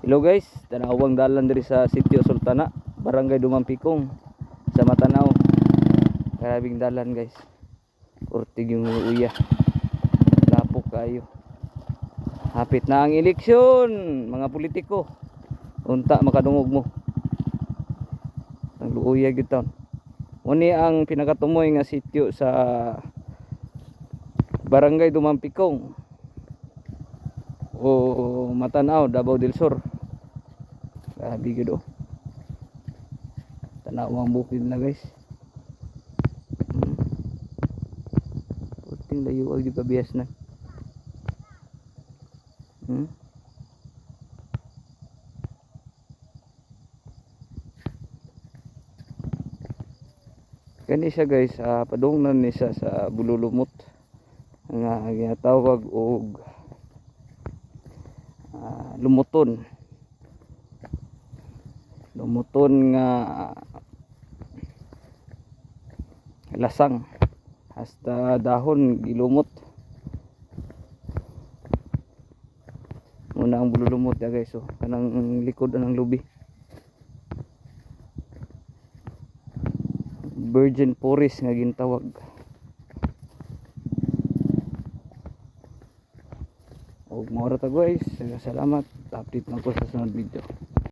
Hello guys, tanawang dalan diri sa Sitio Sultana, Barangay Dumampikong, sa Matanao. Grabing dalan guys. Kurtig yung uya. Lapok kayo. Hapit na ang eleksyon, mga politiko. Unta makadungog mo. Nagluuya gyud taon. Muni ang pinakatumoy nga sitio sa Barangay Dumampikong o Matanao, Davao del Sur. Grabe gyud oh. Tanaw ang bukid na guys. Puting layo ay kabiyas na. Kani siya guys, padungnan ni siya sa Bululumot nga ginatawag og lumuton. Lumuton nga lasang hasta dahon gilumot. Muna ang Bululumot ya guys, oh, kanang likod ng lubi. Virgin Forest nga gintawag. Og mao ra ta guys, salamat. Update na ko sa sunod video.